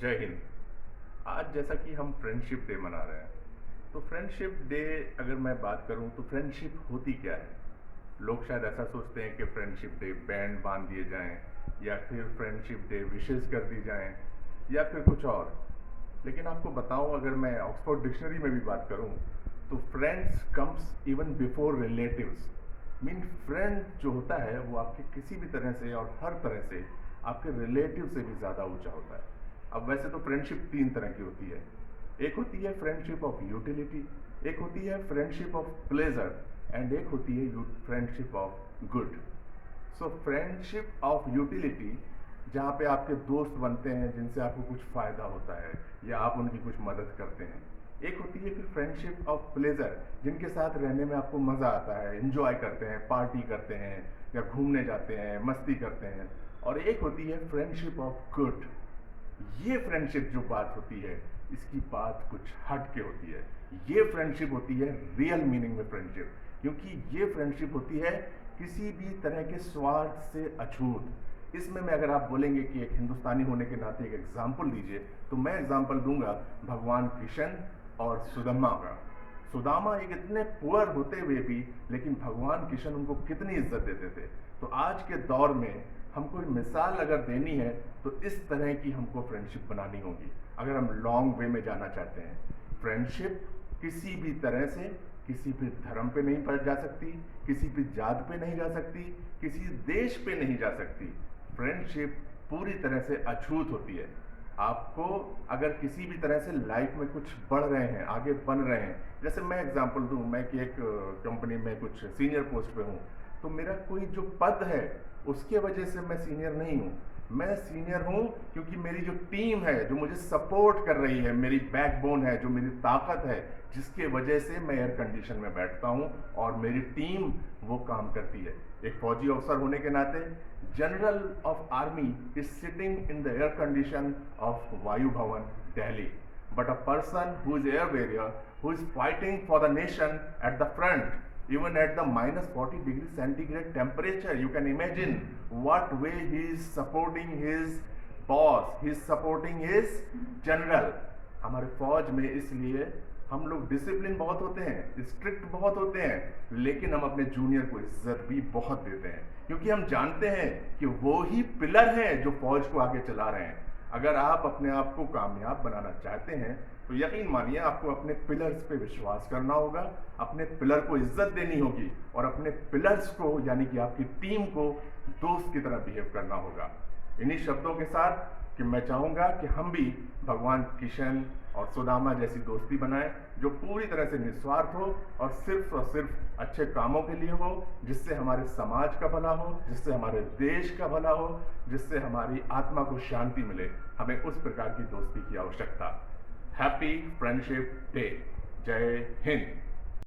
जय हिंद। आज जैसा कि हम फ्रेंडशिप डे मना रहे हैं, तो फ्रेंडशिप डे अगर मैं बात करूं तो फ्रेंडशिप होती क्या है। लोग शायद ऐसा सोचते हैं कि फ्रेंडशिप डे बैंड बांध दिए जाएं, या फिर फ्रेंडशिप डे विशेष कर दी जाएं, या फिर कुछ और। लेकिन आपको बताऊं, अगर मैं ऑक्सफोर्ड डिक्शनरी में भी बात करूं, तो friends comes even before relatives. Mean friend जो होता है वो आपके किसी भी तरह से और हर तरह से आपके रिलेटिव से भी ज़्यादा ऊंचा होता है। अब वैसे तो फ्रेंडशिप तीन तरह की होती है। एक होती है फ्रेंडशिप ऑफ यूटिलिटी, एक होती है फ्रेंडशिप ऑफ प्लेजर, एंड एक होती है friendship of good. So friendship of utility, जहाँ पे आपके दोस्त बनते हैं जिनसे आपको कुछ फ़ायदा होता है या आप उनकी कुछ मदद करते हैं। एक होती है फिर फ्रेंडशिप ऑफ प्लेजर, जिनके साथ रहने में आपको मज़ा आता है, इंजॉय करते हैं, पार्टी करते हैं या घूमने जाते हैं, मस्ती करते हैं। और एक होती है फ्रेंडशिप ऑफ गुड। ये फ्रेंडशिप जो बात होती है, इसकी बात कुछ हट के होती है। ये फ्रेंडशिप होती है रियल मीनिंग में फ्रेंडशिप, क्योंकि ये फ्रेंडशिप होती है किसी भी तरह के स्वार्थ से अछूत। इसमें मैं अगर आप बोलेंगे कि एक हिंदुस्तानी होने के नाते एक एग्जाम्पल दीजिए, तो मैं एग्जाम्पल दूंगा भगवान कृष्ण और सुदामा का। सुदामा एक इतने पुअर होते हुए भी, लेकिन भगवान कृष्ण उनको कितनी इज्जत देते थे। तो आज के दौर में हमको मिसाल अगर देनी है, तो इस तरह की हमको फ्रेंडशिप बनानी होगी अगर हम लॉन्ग वे में जाना चाहते हैं। फ्रेंडशिप किसी भी तरह से किसी भी धर्म पे नहीं पड़ जा सकती, किसी भी जात पे नहीं जा सकती, किसी देश पे नहीं जा सकती। फ्रेंडशिप पूरी तरह से अछूत होती है। आपको अगर किसी भी तरह से लाइफ में कुछ बढ़ रहे हैं, आगे बन रहे हैं, जैसे मैं एग्जांपल दूं, मैं कि एक कंपनी में कुछ सीनियर पोस्ट पे हूं, तो मेरा कोई जो पद है उसके वजह से मैं सीनियर नहीं हूं। मैं सीनियर हूं क्योंकि मेरी जो टीम है, जो मुझे सपोर्ट कर रही है, मेरी बैकबोन है, जो मेरी ताकत है, जिसके वजह से मैं एयर कंडीशन में बैठता हूं और मेरी टीम वो काम करती है। एक फौजी अफसर होने के नाते general of army is sitting in the air condition of वायु भवन Delhi, but a person who is air warrior, who is fighting for the nation at the front, even at the -40 degree centigrade temperature, you can imagine what way he is supporting his boss, he is supporting his general. हमारे फौज में इसलिए हम लोग discipline बहुत होते हैं, strict बहुत होते हैं, लेकिन हम अपने जूनियर को इज्जत भी बहुत देते हैं, क्योंकि हम जानते हैं कि वो ही पिलर हैं जो फौज को आगे चला रहे हैं। अगर आप अपने आप को कामयाब बनाना चाहते हैं, तो यकीन मानिए आपको अपने पिलर्स पे विश्वास करना होगा, अपने पिलर को इज्जत देनी होगी और अपने पिलर्स को, यानी कि आपकी टीम को, दोस्त की तरह बिहेव करना होगा। इन्हीं शब्दों के साथ कि मैं चाहूँगा कि हम भी भगवान कृष्ण और सुदामा जैसी दोस्ती बनाएं, जो पूरी तरह से निस्वार्थ हो और सिर्फ अच्छे कामों के लिए हो, जिससे हमारे समाज का भला हो, जिससे हमारे देश का भला हो, जिससे हमारी आत्मा को शांति मिले। हमें उस प्रकार की दोस्ती की आवश्यकता। Happy friendship day. जय हिंद।